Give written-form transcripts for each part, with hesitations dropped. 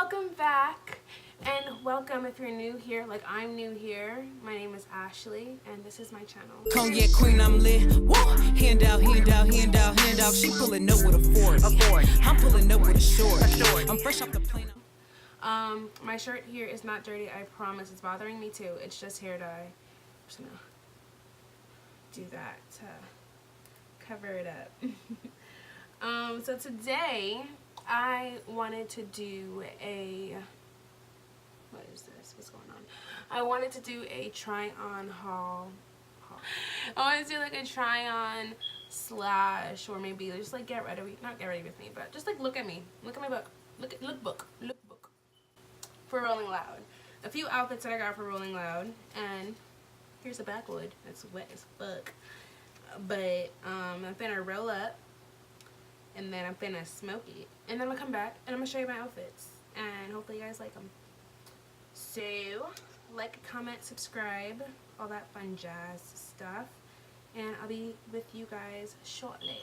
welcome back, and welcome if you're new here, like I'm new here. My name is Ashley, and this is my channel. Cognac queen, I'm lit. Woo! Hand out, hand out, hand out, hand out. She pulling up with a 40. I'm pulling up with a short. I'm fresh off the plane. My shirt here is not dirty, I promise. It's bothering me too. It's just hair dye. I'm just gonna do that to cover it up. So today I wanted to do a, what is this? What's going on? I wanted to do a try on haul. I wanted to do like a try on slash, or maybe just like get ready, not get ready with me, but just like look at me. Look at my book. Look book for Rolling Loud. A few outfits that I got for Rolling Loud, and here's a backwood. It's wet as fuck. But I'm finna roll up, and then I'm finna smoke it, and then I'm gonna come back and I'm gonna show you my outfits, and hopefully you guys like them. So like, comment, subscribe, all that fun jazz stuff, and I'll be with you guys shortly.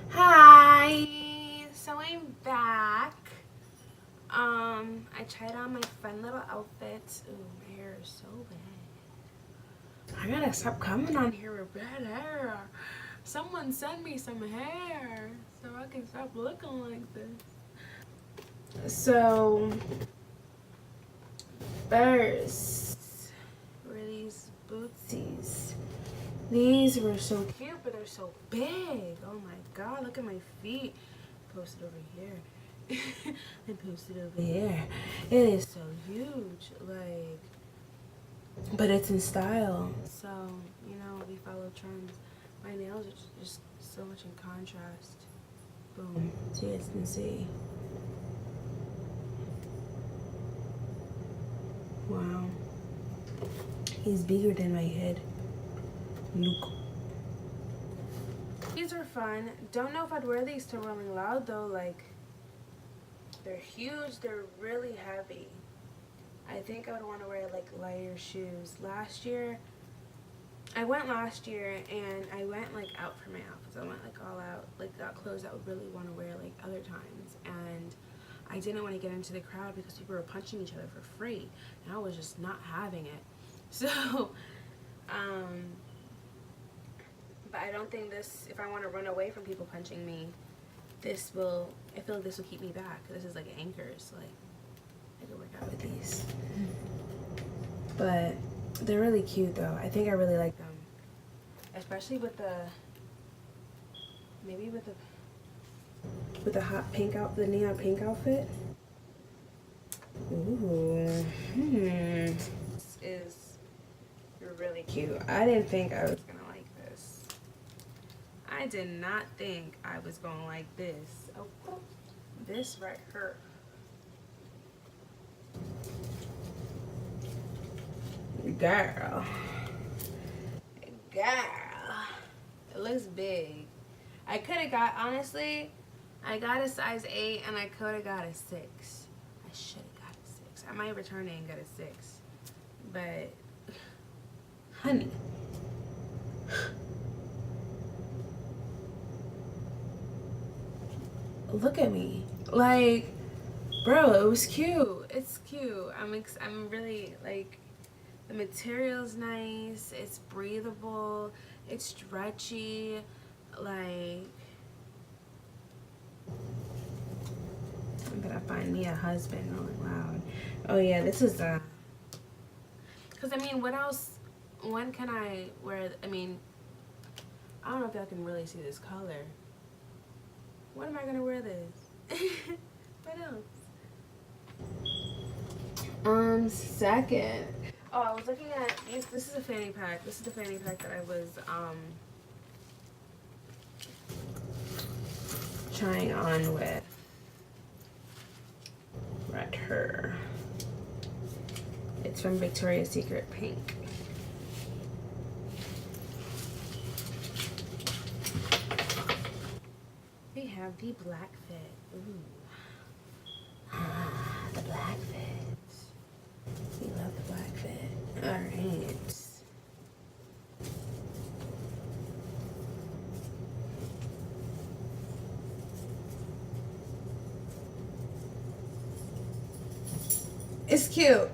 Hi, so I'm back. I tried on my fun little outfits. Ooh, my hair is so bad. I gotta stop coming on here with bad hair. Someone send me some hair so I can stop looking like this. So first were these bootsies. These were so cute, but they're so big. Oh my god, look at my feet. Posted over here. I posted over here. It is so huge, like, but it's in style. So, you know, we follow trends. My nails are just so much in contrast. Boom. So you guys can see. Wow. He's bigger than my head. Look. These are fun. Don't know if I'd wear these to Rolling Loud though. Like, they're huge. They're really heavy. I think I would want to wear like lighter shoes. I went last year and I went like out for my outfits. I went like all out, like got clothes I would really want to wear like other times. And I didn't want to get into the crowd because people were punching each other for free. And I was just not having it. So, but I don't think this, if I want to run away from people punching me, I feel like this will keep me back. This is like anchors, like I could work out with these. But they're really cute though. I think I really like them. Especially with the, maybe with the hot pink the neon pink outfit. Ooh. This is really cute. I didn't think I was gonna like this. I did not think I was gonna like this. Oh, this right here. Girl. It looks big. I could have got, honestly, I got a size 8 and I could have got a 6. I should have got a 6. I might return it and get a 6. But, honey. Look at me. Like, bro, it was cute. It's cute. I'm really, like, the material's nice. It's breathable. It's stretchy. Like, I'm gonna find me a husband Rolling Loud. Oh yeah, this is because I mean, what else? When can I wear? I mean, I don't know if y'all can really see this color. When am I gonna wear this? What else? Second. Oh, I was looking at this. This is a fanny pack. This is the fanny pack that I was trying on with right here. It's from Victoria's Secret Pink. We have the black fit. Ooh. The black fit. We love the black fit. Alright. It's cute.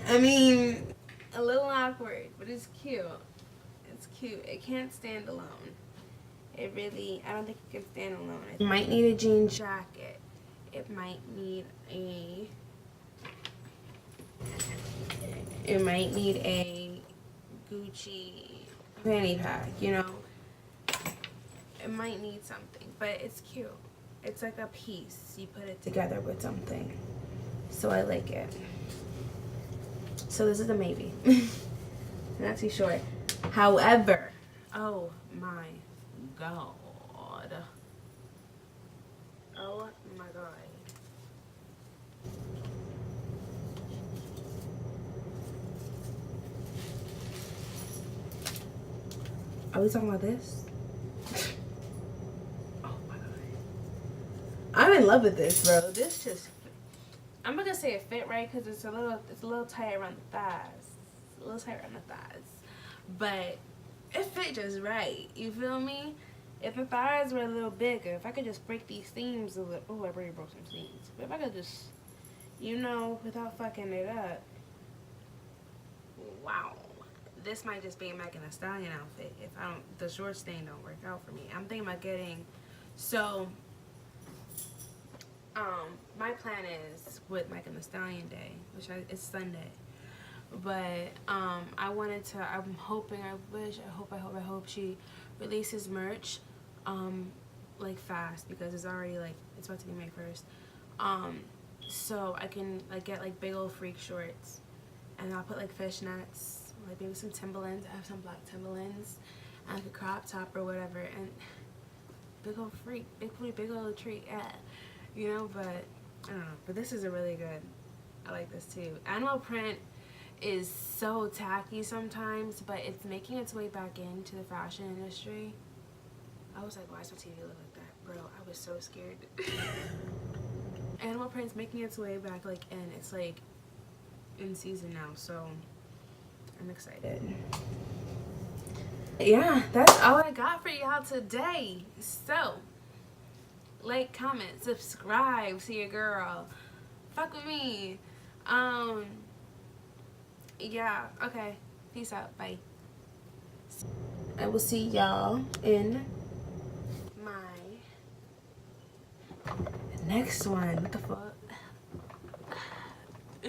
I mean, a little awkward, but it's cute. It's cute. It can't stand alone. It really, I don't think it can stand alone. It might need a jean jacket. It might need a Gucci fanny pack, you know? It might need something, but it's cute. It's like a piece. You put it together with something. So I like it. So this is a maybe. Not too short. However, oh my god. Oh my god. Are we talking about this? Oh my god. I'm in love with this, bro. This just, I'm not gonna say it fit right because it's a little tight around the thighs. A little tight around the thighs. But it fit just right. You feel me? If the thighs were a little bigger, if I could just break these seams a little, oh, I already broke some seams. But if I could just, you know, without fucking it up, wow. This might just be a Megan Thee Stallion outfit if I don't, the shorts thing don't work out for me. I'm thinking about getting, so, my plan is with Megan Thee Stallion Day, which it's Sunday. But I'm hoping, I hope she releases merch like fast, because it's already like, it's about to be May 1st. So I can like get like big old freak shorts, and I'll put like fishnets, like maybe some Timberlands. I have some black Timberlands, and like a crop top or whatever, and big old freak, big old treat, yeah. You know, but I don't know. But this is a really good, I like this too. Animal print is so tacky sometimes, but it's making its way back into the fashion industry. I was like, why does my TV look like that? Bro, I was so scared. Animal print's making its way back, like, and it's like in season now, so I'm excited. Yeah, that's all I got for y'all today. So like, comment, subscribe to your girl. Fuck with me. Yeah, okay. Peace out. Bye. I will see y'all in my next one. What the fuck?